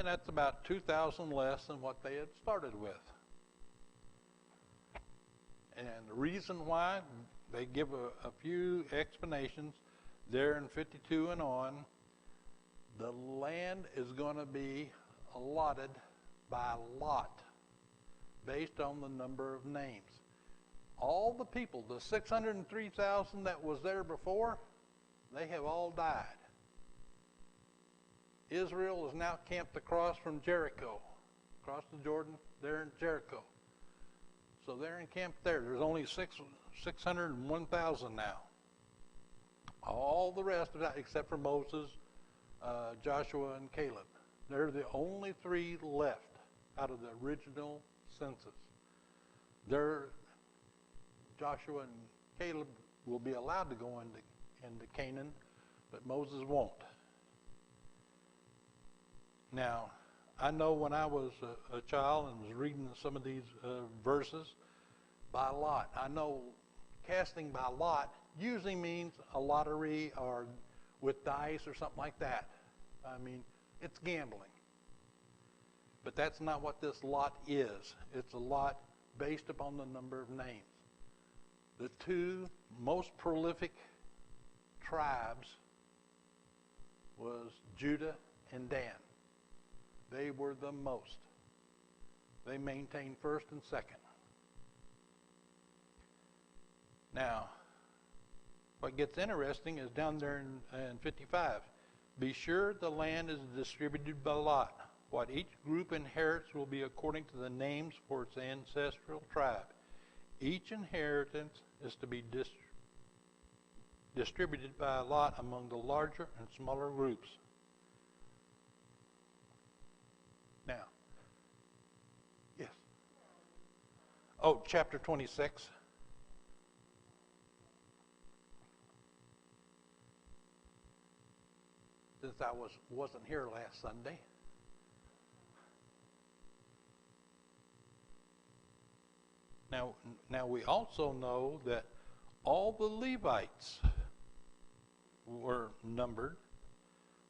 that's about 2,000 less than what they had started with. And the reason why, they give a few explanations there in 52 and on. The land is going to be allotted by lot based on the number of names. All the people, the 603,000 that was there before, they have all died. Israel is now camped across from Jericho, across the Jordan, there in Jericho. So they're encamped there. There's only 601,000 now. All the rest of that, except for Moses, Joshua, and Caleb. They're the only three left out of the original census. Joshua and Caleb will be allowed to go into Canaan, but Moses won't. Now, I know when I was a child and was reading some of these verses by lot, I know casting by lot usually means a lottery or with dice or something like that. I mean, it's gambling. But that's not what this lot is. It's a lot based upon the number of names. The two most prolific tribes was Judah and Dan. They were the most. They maintained first and second. Now, what gets interesting is down there in 55. Be sure the land is distributed by lot. What each group inherits will be according to the names for its ancestral tribe. Each inheritance is to be distributed by lot among the larger and smaller groups. Now, yes. Oh, chapter 26. Since I wasn't here last Sunday. Now we also know that all the Levites were numbered,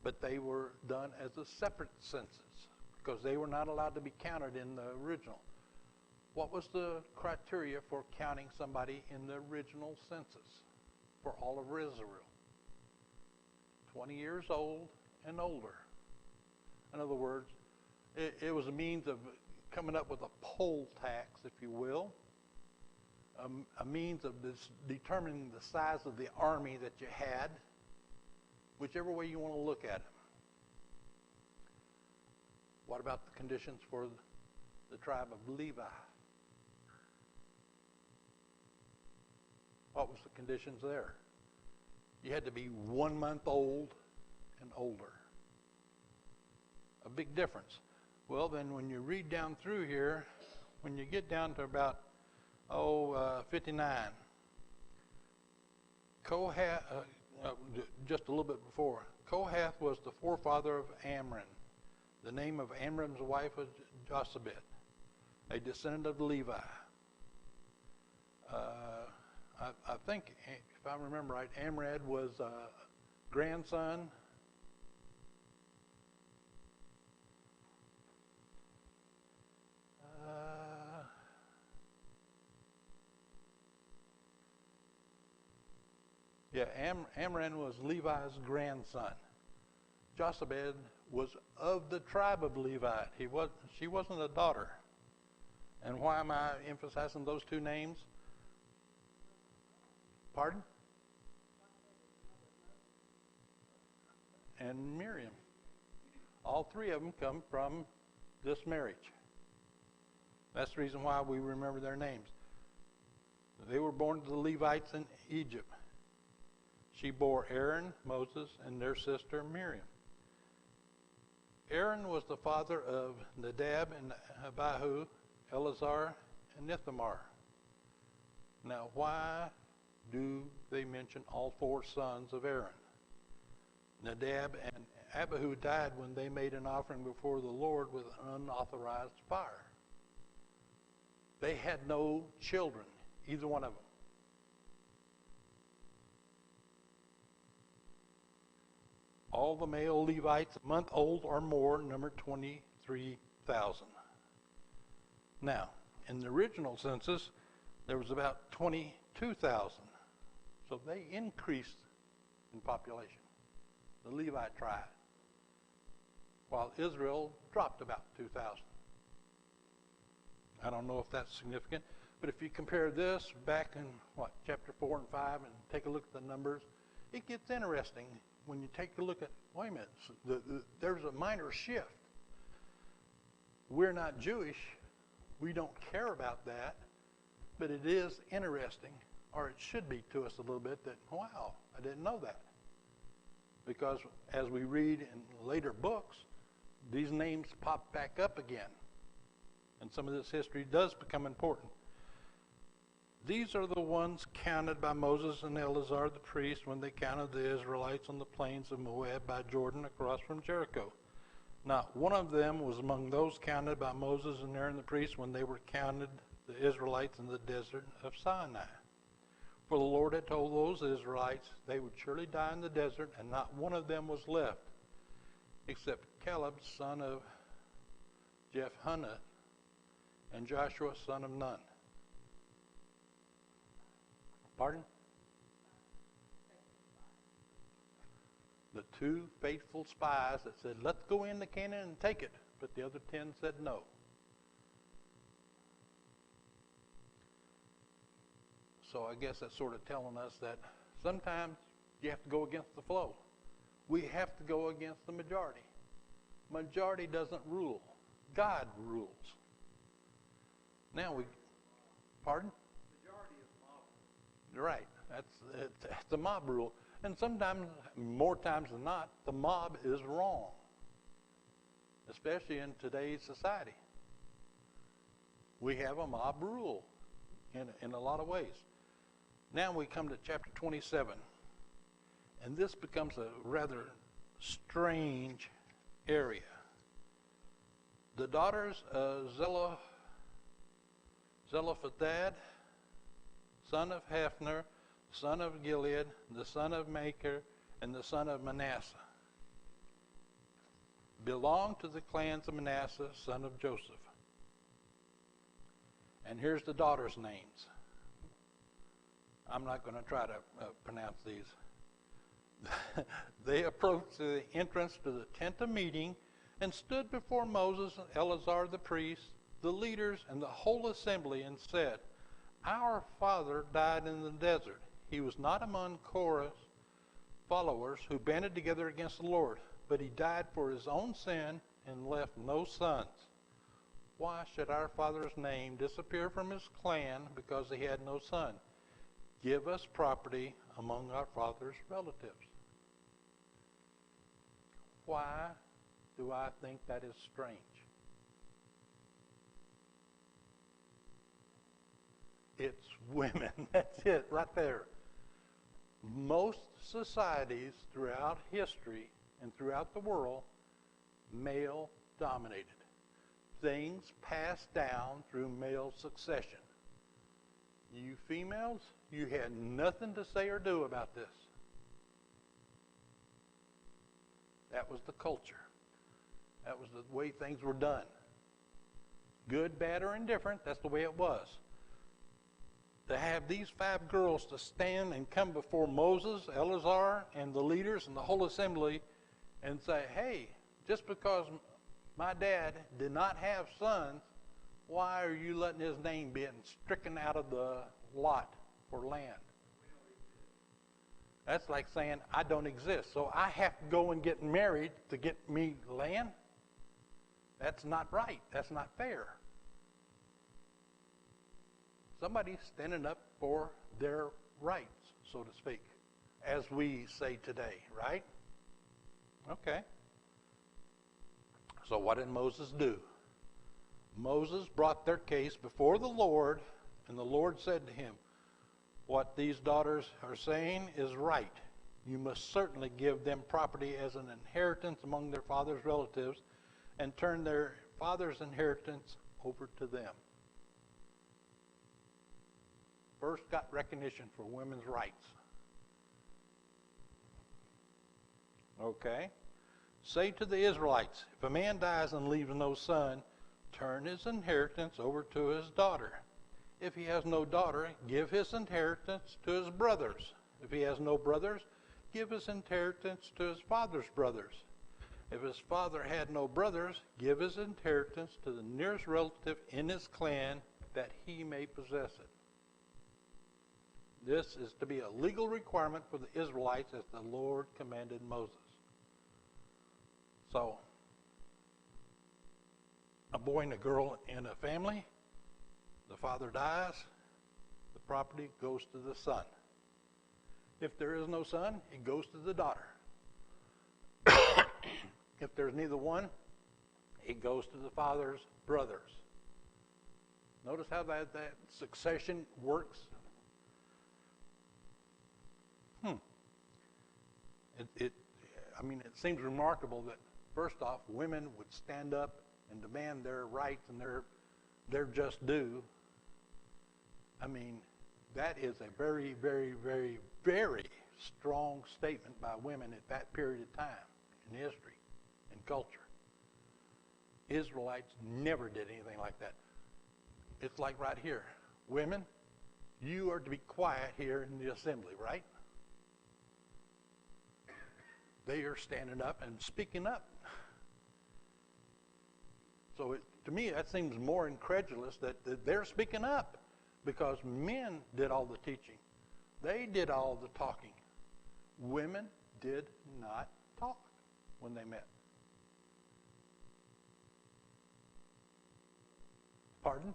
but they were done as a separate census because they were not allowed to be counted in the original. What was the criteria for counting somebody in the original census for all of Israel? 20 years old and older. In other words, it was a means of coming up with a poll tax, if you will, a means of determining the size of the army that you had, whichever way you want to look at it. What about the conditions for the tribe of Levi? What was the conditions there? You had to be 1 month old and older. A big difference. Well, then when you read down through here, when you get down to about 59, Kohath, just a little bit before, Kohath was the forefather of Amram. The name of Amram's wife was Jochebed, a descendant of Levi. I think, if I remember right, Amram was grandson. Amram was Levi's grandson. Jochebed was of the tribe of Levi. She wasn't a daughter. And why am I emphasizing those two names? Pardon? And Miriam. All three of them come from this marriage. That's the reason why we remember their names. They were born to the Levites in Egypt. She bore Aaron, Moses, and their sister Miriam. Aaron was the father of Nadab and Abihu, Eleazar, and Ithamar. Now, why do they mention all four sons of Aaron? Nadab and Abihu died when they made an offering before the Lord with unauthorized fire. They had no children, either one of them. All the male Levites, a month old or more, numbered 23,000. Now, in the original census, there was about 22,000. So they increased in population, the Levite tribe, while Israel dropped about 2,000. I don't know if that's significant, but if you compare this back in, chapter 4 and 5, and take a look at the numbers, it gets interesting when you take a look at, wait a minute, there's a minor shift. We're not Jewish. We don't care about that, but it is interesting, or it should be to us a little bit, that, wow, I didn't know that. Because as we read in later books, these names pop back up again. And some of this history does become important. These are the ones counted by Moses and Eleazar the priest when they counted the Israelites on the plains of Moab by Jordan across from Jericho. Not one of them was among those counted by Moses and Aaron the priest when they were counted, the Israelites in the desert of Sinai. For the Lord had told those Israelites they would surely die in the desert, and not one of them was left, except Caleb, son of Jephunneh, and Joshua, son of Nun. Pardon? The 2 faithful spies that said, let's go into Canaan and take it. But the other 10 said no. So I guess that's sort of telling us that sometimes you have to go against the flow. We have to go against the majority. Majority doesn't rule. God rules. Now pardon? Majority is mob. Right. That's the mob rule. And sometimes, more times than not, the mob is wrong, especially in today's society. We have a mob rule in a lot of ways. Now we come to chapter 27, and this becomes a rather strange area. The daughters of Zelophehad, son of Hephner, son of Gilead, the son of Machir, and the son of Manasseh, belonged to the clans of Manasseh, son of Joseph. And here's the daughters' names. I'm not going to try to pronounce these. They approached the entrance to the tent of meeting and stood before Moses and Eleazar the priest, the leaders, and the whole assembly, and said, our father died in the desert. He was not among Korah's followers who banded together against the Lord, but he died for his own sin and left no sons. Why should our father's name disappear from his clan because he had no son? Give us property among our father's relatives. Why do I think that is strange? It's women. That's it right there. Most societies throughout history and throughout the world, male dominated. Things passed down through male succession. You females, you had nothing to say or do about this. That was the culture. That was the way things were done. Good, bad, or indifferent, that's the way it was. To have these 5 girls to stand and come before Moses, Eleazar, and the leaders and the whole assembly and say, hey, just because my dad did not have sons, why are you letting his name be stricken out of the lot for land? That's like saying, I don't exist, so I have to go and get married to get me land? That's not right. That's not fair. Somebody's standing up for their rights, so to speak, as we say today, right? Okay. So what did Moses do? Moses brought their case before the Lord, and the Lord said to him, what these daughters are saying is right. You must certainly give them property as an inheritance among their father's relatives and turn their father's inheritance over to them. First got recognition for women's rights. Okay. Say to the Israelites, if a man dies and leaves no son, turn his inheritance over to his daughter. If he has no daughter, give his inheritance to his brothers. If he has no brothers, give his inheritance to his father's brothers. If his father had no brothers, give his inheritance to the nearest relative in his clan, that he may possess it. This is to be a legal requirement for the Israelites as the Lord commanded Moses. So, a boy and a girl in a family, the father dies, the property goes to the son. If there is no son, it goes to the daughter. If there's neither one, it goes to the father's brothers. Notice how that succession works? It seems remarkable that, first off, women would stand up and demand their rights and their just due. I mean, that is a very, very, very, very strong statement by women at that period of time in history and culture. Israelites never did anything like that. It's like right here. Women, you are to be quiet here in the assembly, right? They are standing up and speaking up. So to me, that seems more incredulous that they're speaking up, because men did all the teaching. They did all the talking. Women did not talk when they met. Pardon?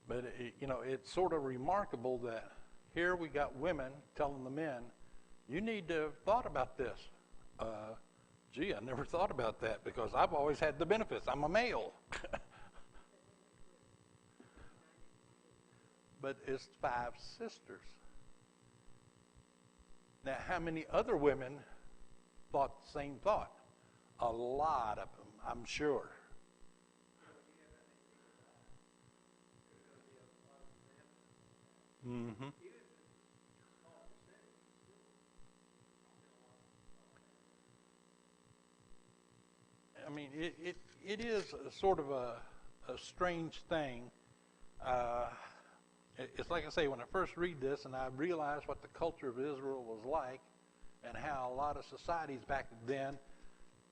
But, it's sort of remarkable that here we got women telling the men, you need to have thought about this. Gee, I never thought about that because I've always had the benefits. I'm a male. But it's 5 sisters. Now, how many other women thought the same thought? A lot of them, I'm sure. Mm-hmm. I mean, it is sort of a strange thing. It's like I say, when I first read this and I realized what the culture of Israel was like and how a lot of societies back then,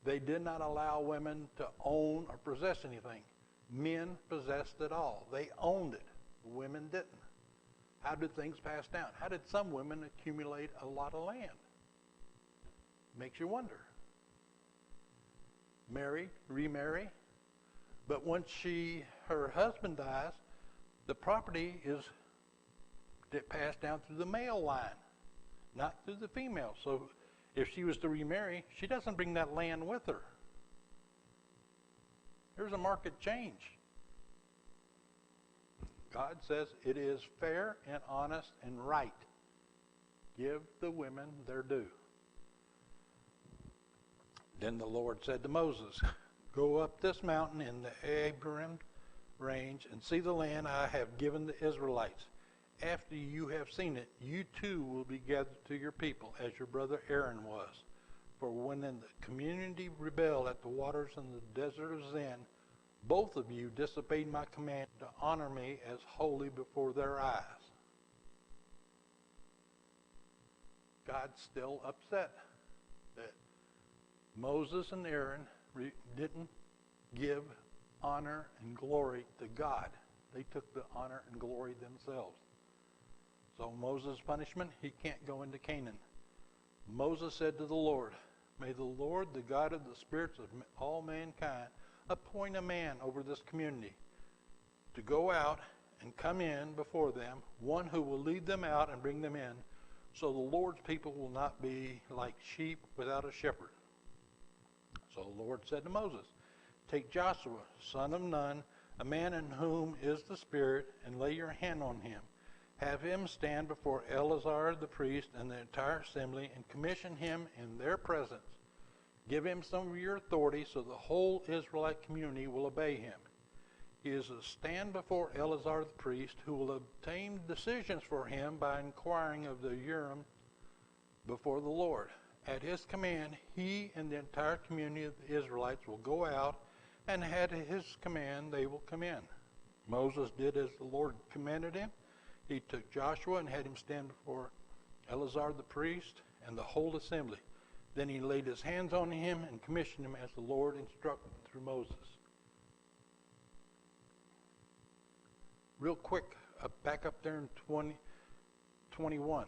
they did not allow women to own or possess anything. Men possessed it all. They owned it. Women didn't. How did things pass down? How did some women accumulate a lot of land? Makes you wonder. Marry, remarry, but once her husband dies, the property is passed down through the male line, not through the female. So if she was to remarry, she doesn't bring that land with her. There's a market change. God says it is fair and honest and right. Give the women their due. Then the Lord said to Moses, go up this mountain in the Abiram range and see the land I have given the Israelites. After you have seen it, you too will be gathered to your people as your brother Aaron was. For when the community rebelled at the waters in the desert of Zin, both of you disobeyed my command to honor me as holy before their eyes. God's still upset that Moses and Aaron didn't give honor and glory to God. They took the honor and glory themselves. So Moses' punishment, he can't go into Canaan. Moses said to the Lord, may the Lord, the God of the spirits of all mankind, appoint a man over this community to go out and come in before them, one who will lead them out and bring them in, so the Lord's people will not be like sheep without a shepherd. So the Lord said to Moses, take Joshua, son of Nun, a man in whom is the Spirit, and lay your hand on him. Have him stand before Eleazar the priest and the entire assembly, and commission him in their presence Give him some of your authority so the whole Israelite community will obey him. He is to stand before Eleazar the priest, who will obtain decisions for him by inquiring of the Urim before the Lord. At his command, he and the entire community of the Israelites will go out, and at his command they will come in. Moses did as the Lord commanded him. He took Joshua and had him stand before Eleazar the priest and the whole assembly. Then he laid his hands on him and commissioned him as the Lord instructed through Moses. Real quick, back up there in 21.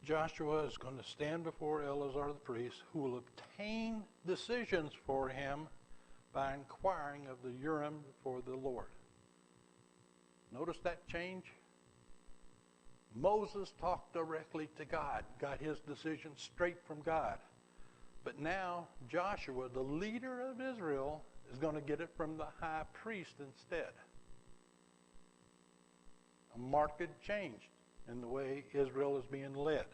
Joshua is going to stand before Eleazar the priest, who will obtain decisions for him by inquiring of the Urim before the Lord. Notice that change? Moses talked directly to God, got his decision straight from God. But now Joshua, the leader of Israel, is going to get it from the high priest instead. A marked change in the way Israel is being led.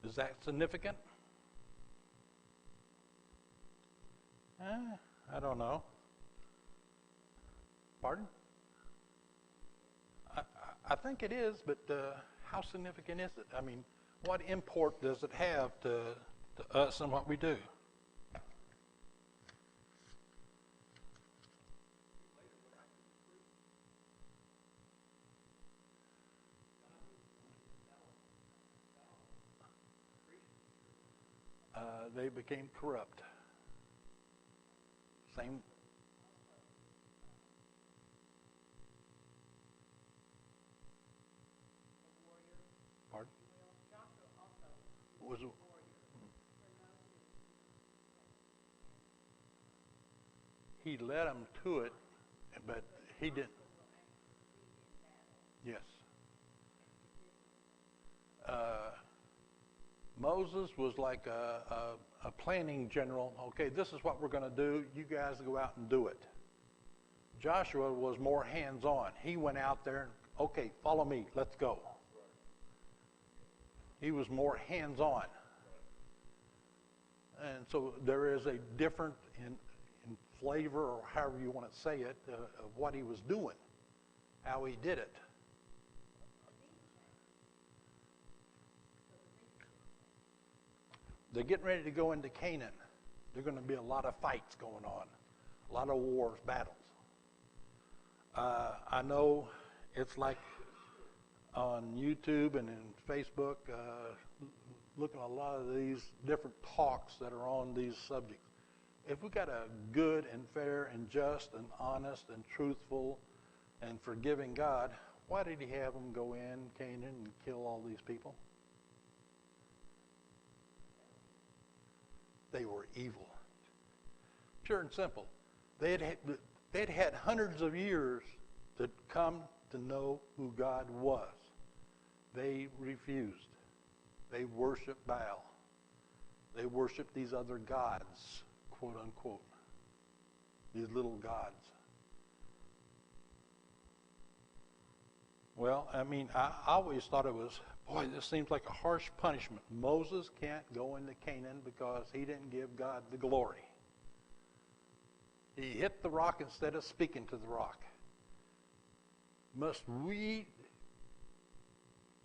Is that significant? I don't know. Pardon? I think it is, but how significant is it? I mean, what import does it have to us and what we do? They became corrupt. Same. Pardon? Was he led them to it, but he didn't. Yes. Moses was like a planning general. Okay, this is what we're going to do. You guys go out and do it. Joshua was more hands-on. He went out there and, okay, follow me. Let's go. He was more hands-on. And so there is a difference in flavor, or however you want to say it, of what he was doing, how he did it. They're getting ready to go into Canaan. There's going to be a lot of fights going on, a lot of wars, battles. I know it's like on YouTube and in Facebook, looking at a lot of these different talks that are on these subjects. If we got a good and fair and just and honest and truthful and forgiving God, why did he have them go in Canaan and kill all these people? They were evil. Pure and simple. They'd had hundreds of years to come to know who God was. They refused. They worshiped Baal. They worshiped these other gods, quote unquote. These little gods. Well, I mean, I always thought it was, boy, this seems like a harsh punishment. Moses can't go into Canaan because he didn't give God the glory. He hit the rock instead of speaking to the rock. Must we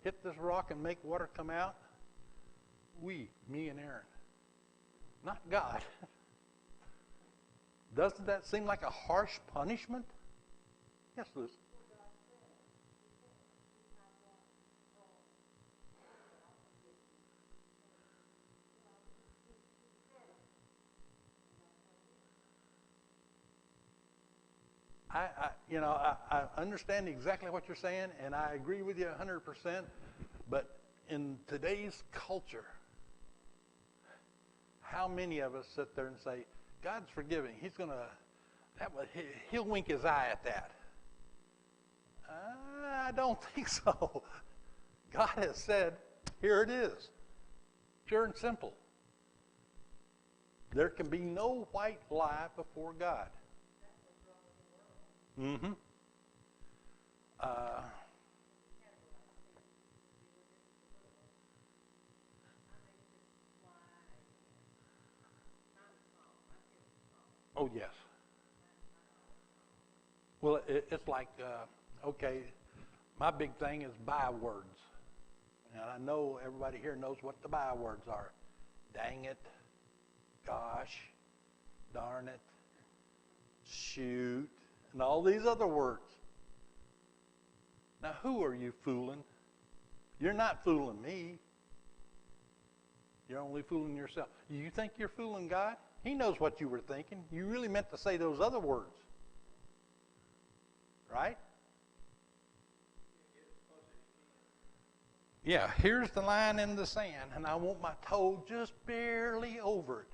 hit this rock and make water come out? We, me and Aaron. Not God. Doesn't that seem like a harsh punishment? Yes, Liz. I understand exactly what you're saying, and I agree with you 100%, but in today's culture, how many of us sit there and say, God's forgiving, he'll wink his eye at that? I don't think so. God has said, here it is, pure and simple. There can be no white lie before God. Mm-hmm. Oh, yes. Well, it's like, okay, my big thing is bywords. And I know everybody here knows what the bywords are. Dang it, gosh, darn it, shoot, and all these other words. Now, who are you fooling? You're not fooling me. You're only fooling yourself. You think you're fooling God? He knows what you were thinking. You really meant to say those other words. Right? Yeah, here's the line in the sand, and I want my toe just barely over it.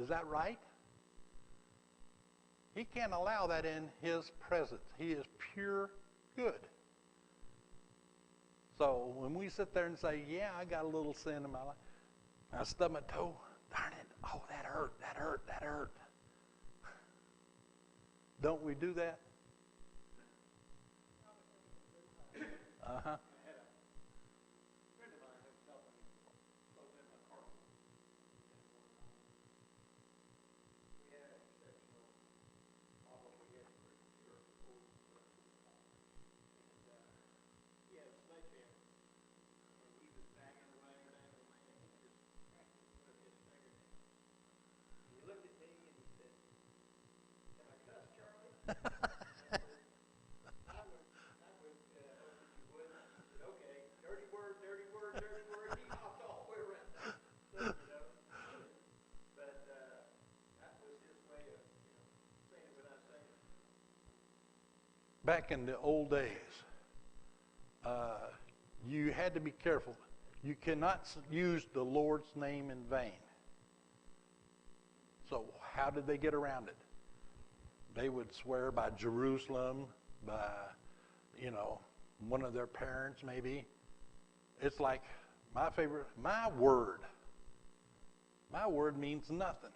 Is that right? He can't allow that in his presence. He is pure good. So when we sit there and say, yeah, I got a little sin in my life, I stub my toe, darn it, oh, that hurt, that hurt, that hurt. Don't we do that? Uh-huh. Back in the old days, you had to be careful. You cannot use the Lord's name in vain. So how did they get around it? They would swear by Jerusalem, by, one of their parents maybe. It's like my word. My word means nothing.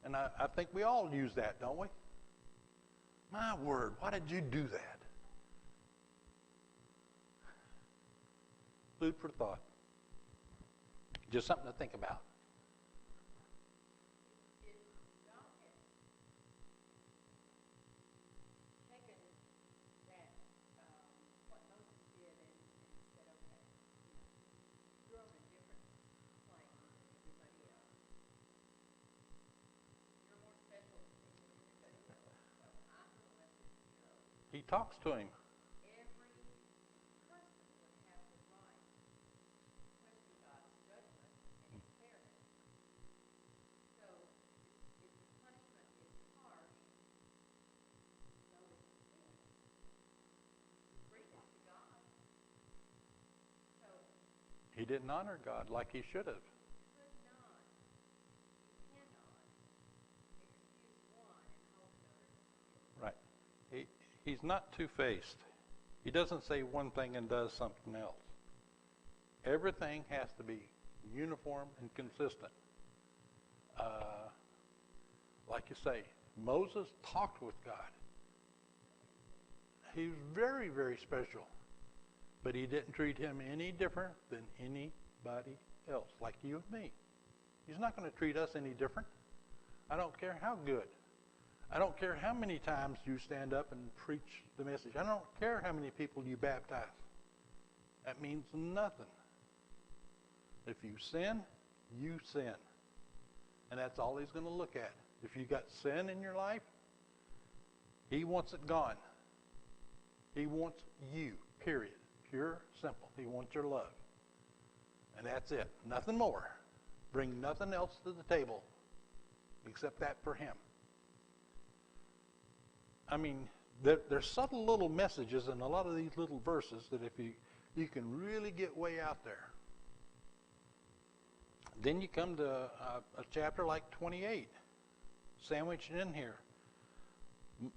And I think we all use that, don't we? My word, why did you do that? Food for thought. Just something to think about. He talks to him. He didn't honor God like he should have. Right. He's not two-faced. He doesn't say one thing and does something else. Everything has to be uniform and consistent. Like you say, Moses talked with God. He was very, very special. But he didn't treat him any different than anybody else, like you and me. He's not going to treat us any different. I don't care how good. I don't care how many times you stand up and preach the message. I don't care how many people you baptize. That means nothing. If you sin, you sin. And that's all he's going to look at. If you got sin in your life, he wants it gone. He wants you, period. Pure, simple. He wants your love. And that's it. Nothing more. Bring nothing else to the table except that for him. I mean, there's subtle little messages in a lot of these little verses that if you can really get way out there. Then you come to a chapter like 28, sandwiched in here.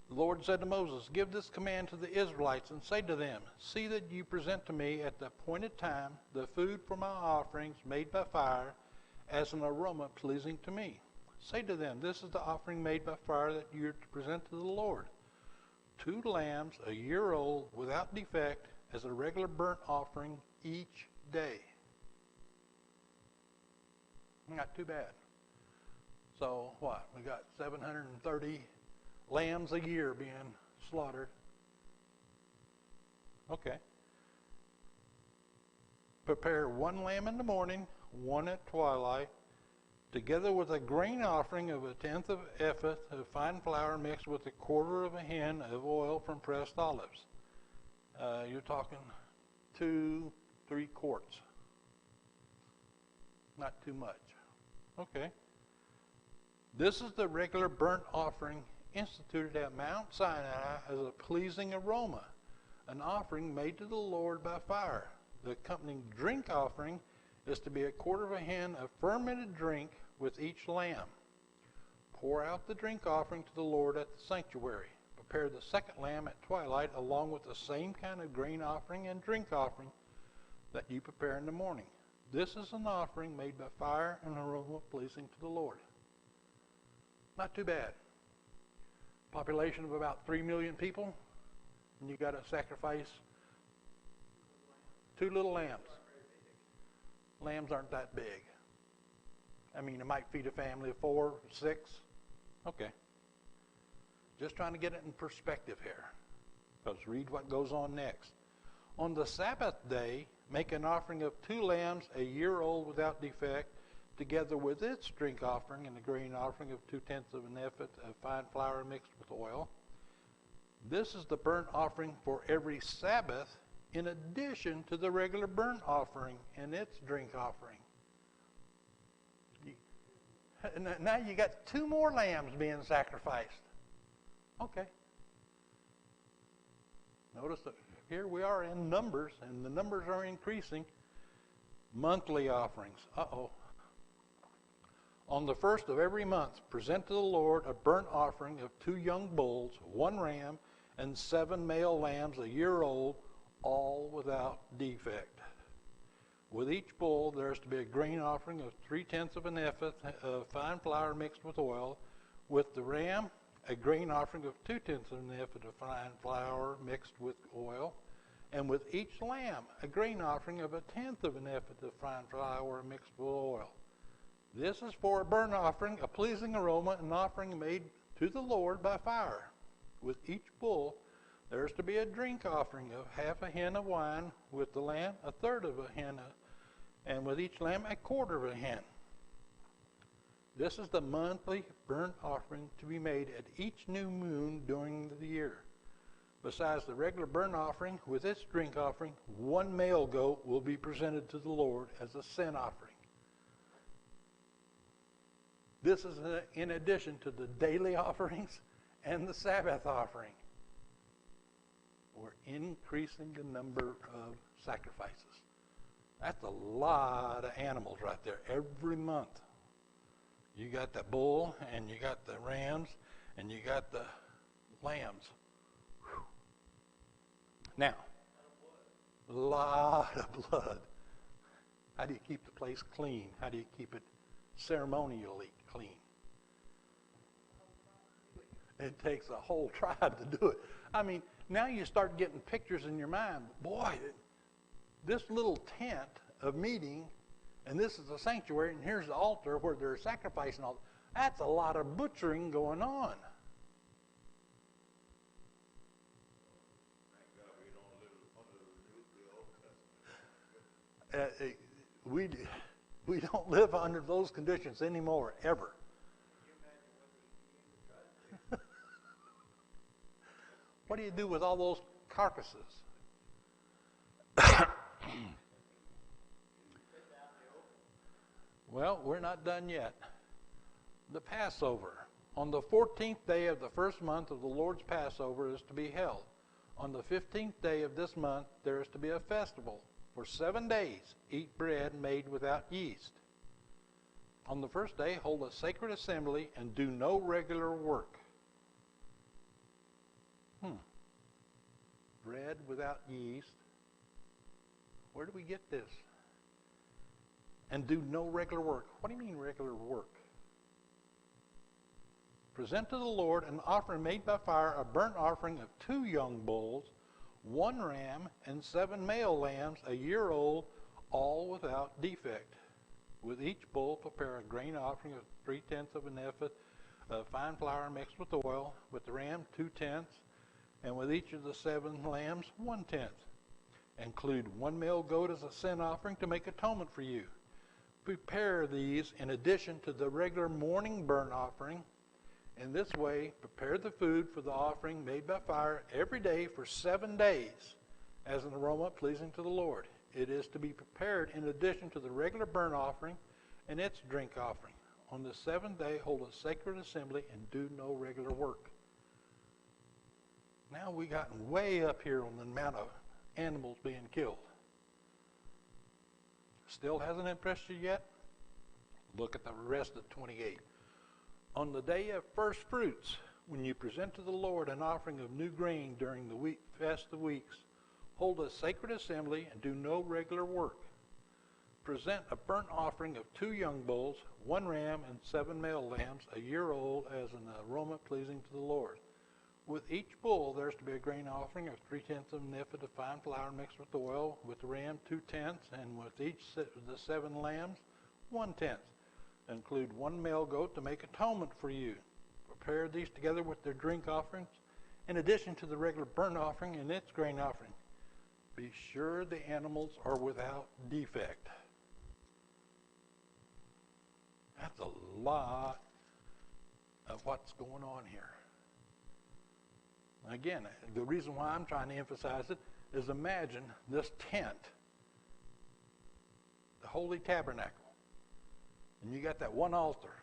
The Lord said to Moses, give this command to the Israelites and say to them, see that you present to me at the appointed time the food for my offerings made by fire as an aroma pleasing to me. Say to them, this is the offering made by fire that you are to present to the Lord. 2 lambs, a year old, without defect, as a regular burnt offering each day. Not too bad. So what? We got 730 lambs a year being slaughtered. Okay. Prepare one lamb in the morning, one at twilight, together with a grain offering of 1/10 of ephah of fine flour mixed with 1/4 of a hin of oil from pressed olives. You're talking 2-3 quarts. Not too much. Okay. This is the regular burnt offering instituted at Mount Sinai as a pleasing aroma, an offering made to the Lord by fire. The accompanying drink offering is to be 1/4 of a hin of fermented drink with each lamb. Pour out the drink offering to the Lord at the sanctuary. Prepare the second lamb at twilight along with the same kind of grain offering and drink offering that you prepare in the morning. This is an offering made by fire and aroma pleasing to the Lord. Not too bad. Population of about 3 million people, and you got to sacrifice 2 little lambs. Lambs aren't that big. I mean, it might feed a family of 4, 6. Okay. Just trying to get it in perspective here. Let's read what goes on next. On the Sabbath day, make an offering of 2 lambs a year old without defect, together with its drink offering and the grain offering of 2/10 of an ephah of fine flour mixed with oil. This is the burnt offering for every Sabbath, in addition to the regular burnt offering and its drink offering. Now you got 2 more lambs being sacrificed. Okay. Notice that here we are in numbers, and the numbers are increasing. Monthly offerings. On the first of every month, present to the Lord a burnt offering of 2 young bulls, 1 ram, and 7 male lambs a year old, all without defect. With each bull, there is to be a grain offering of 3/10 of an ephah of fine flour mixed with oil. With the ram, a grain offering of 2/10 of an ephah of fine flour mixed with oil. And with each lamb, a grain offering of 1/10 of an ephah of fine flour mixed with oil. This is for a burnt offering, a pleasing aroma, an offering made to the Lord by fire. With each bull, there is to be a drink offering of 1/2 a hin of wine, with the lamb 1/3 of a hin, and with each lamb 1/4 of a hin. This is the monthly burnt offering to be made at each new moon during the year. Besides the regular burnt offering, with its drink offering, 1 male goat will be presented to the Lord as a sin offering. This is in addition to the daily offerings and the Sabbath offering. We're increasing the number of sacrifices. That's a lot of animals right there every month. You got the bull, and you got the rams, and you got the lambs. Whew. Now, a lot of blood. How do you keep the place clean? How do you keep it ceremonially clean? It takes a whole tribe to do it. I mean, now you start getting pictures in your mind. Boy, this little tent of meeting, and this is the sanctuary, and here's the altar where they're sacrificing all. That's a lot of butchering going on. Thank God we don't live under the Old Testament. We don't live under those conditions anymore, ever. What do you do with all those carcasses? Well, we're not done yet. The Passover. On the 14th day of the first month of the Lord's Passover is to be held. On the 15th day of this month, there is to be a festival. For 7 days, eat bread made without yeast. On the first day, hold a sacred assembly and do no regular work. Bread without yeast. Where do we get this? And do no regular work. What do you mean regular work? Present to the Lord an offering made by fire, a burnt offering of 2 young bulls, 1 ram, and 7 male lambs a year old, all without defect. With each bull, prepare a grain offering of 3/10 of an ephah of fine flour mixed with oil. With the ram, 2/10, and with each of the 7 lambs, 1/10. Include 1 male goat as a sin offering to make atonement for you. Prepare these in addition to the regular morning burnt offering. In this way, prepare the food for the offering made by fire every day for 7 days as an aroma pleasing to the Lord. It is to be prepared in addition to the regular burnt offering and its drink offering. On the 7th day, hold a sacred assembly and do no regular work. Now we gotten way up here on the amount of animals being killed. Still hasn't impressed you yet? Look at the rest of 28. On the day of first fruits, when you present to the Lord an offering of new grain during the fast of weeks, hold a sacred assembly and do no regular work. Present a burnt offering of 2 young bulls, 1 ram, and 7 male lambs, a year old, as an aroma pleasing to the Lord. With each bull, there is to be a grain offering of 3/10 of an ephah of fine flour mixed with oil. With the ram, 2/10, and with each of the 7 lambs, 1/10. Include 1 male goat to make atonement for you. Prepare these together with their drink offerings, in addition to the regular burnt offering and its grain offering. Be sure the animals are without defect. That's a lot of what's going on here. Again, the reason why I'm trying to emphasize it is imagine this tent, the Holy Tabernacle, and you got that one altar,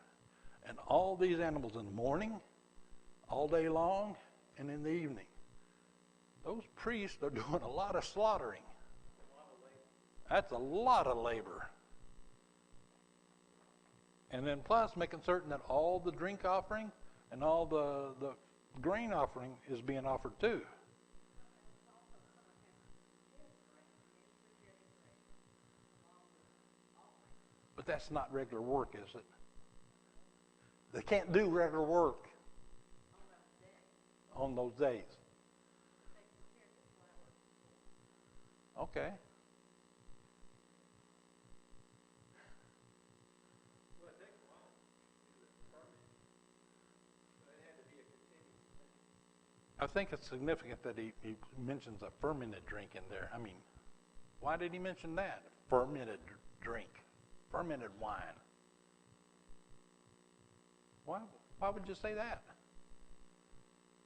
and all these animals in the morning, all day long, and in the evening. Those priests are doing a lot of slaughtering. That's a lot of labor. And then plus making certain that all the drink offering and all the grain offering is being offered too. But that's not regular work, is it? They can't do regular work on those days. Okay. I think it's significant that he mentions a fermented drink in there. I mean, why did he mention that? Fermented drink, fermented wine. Why would you say that?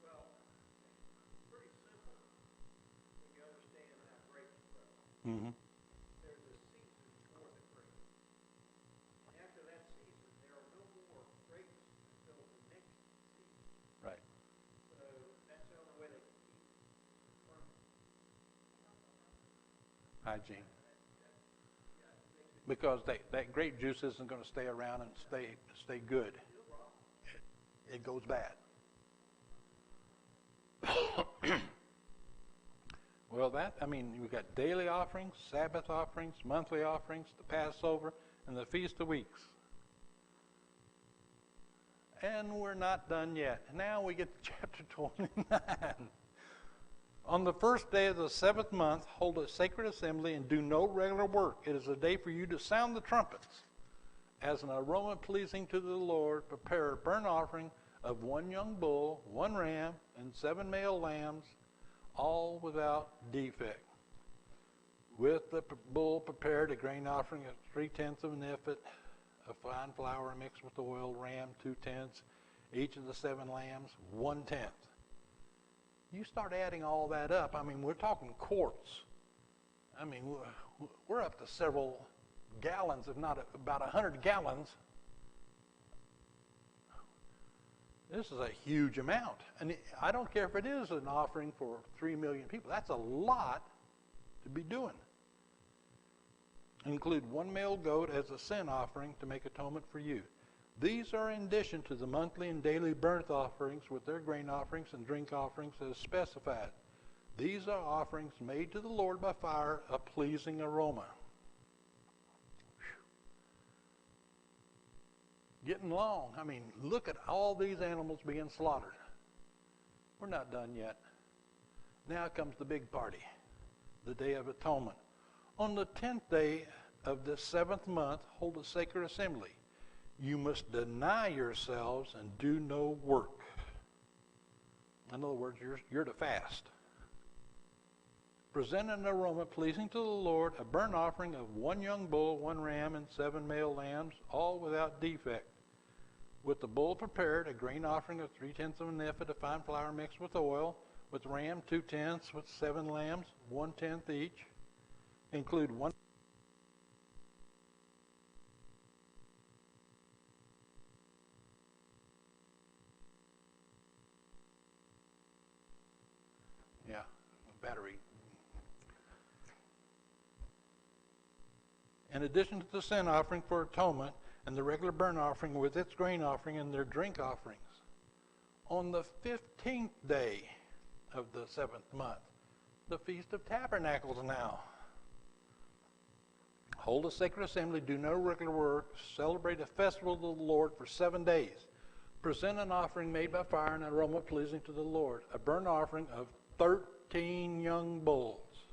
Well, it's pretty simple when you understand how grapes grow. Mm-hmm. There's a season for the grapes. After that season, there are no more grapes until the next season. Right. So that's the only way they can keep it fermented. Hygiene. Because that grape juice isn't going to stay around and stay good. It goes bad. Well, we've got daily offerings, Sabbath offerings, monthly offerings, the Passover, and the Feast of Weeks. And we're not done yet. Now we get to chapter 29. On the first day of the 7th month, hold a sacred assembly and do no regular work. It is a day for you to sound the trumpets. As an aroma pleasing to the Lord, prepare a burnt offering of 1 young bull, 1 ram, and 7 male lambs, all without defect. With the bull, prepare a grain offering of 3/10 of an ephah of fine flour mixed with oil, ram 2/10, each of the 7 lambs 1/10. You start adding all that up, we're talking quarts. We're up to several gallons, if not about 100 gallons. This is a huge amount. And I don't care if it is an offering for 3 million people. That's a lot to be doing. Include 1 male goat as a sin offering to make atonement for you. These are in addition to the monthly and daily burnt offerings with their grain offerings and drink offerings as specified. These are offerings made to the Lord by fire, a pleasing aroma. Getting long. Look at all these animals being slaughtered. We're not done yet. Now comes the big party, the Day of Atonement. On the 10th day of the 7th month, hold a sacred assembly. You must deny yourselves and do no work. In other words, you're to fast. Present an aroma pleasing to the Lord, a burnt offering of 1 young bull, 1 ram, and 7 male lambs, all without defect. With the bull prepared, a grain offering of 3/10 of an ephah of fine flour mixed with oil. With ram, 2/10, with 7 lambs, 1/10 each. Include 1. Yeah, battery. In addition to the sin offering for atonement and the regular burnt offering with its grain offering and their drink offerings. On the 15th day of the 7th month, the Feast of Tabernacles now. Hold a sacred assembly, do no regular work, celebrate a festival to the Lord for 7 days. Present an offering made by fire and an aroma pleasing to the Lord, a burnt offering of 13 young bulls.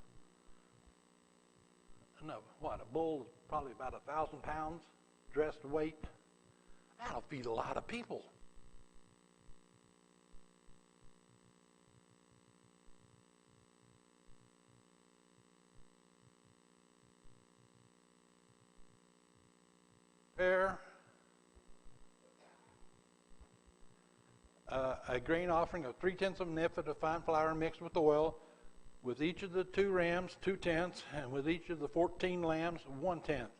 No, what, a bull is probably about 1,000 pounds dressed weight. That'll feed a lot of people. A grain offering of 3/10 of an ephah of fine flour mixed with oil, with each of the 2 rams 2/10, and with each of the 14 lambs 1/10.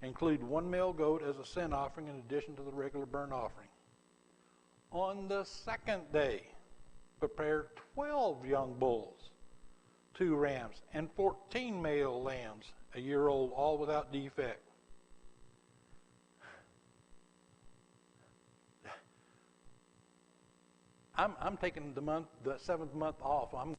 Include 1 male goat as a sin offering in addition to the regular burnt offering. On the 2nd day, prepare 12 young bulls, 2 rams, and 14 male lambs, a year old, all without defect. I'm taking the 7th month off. I'm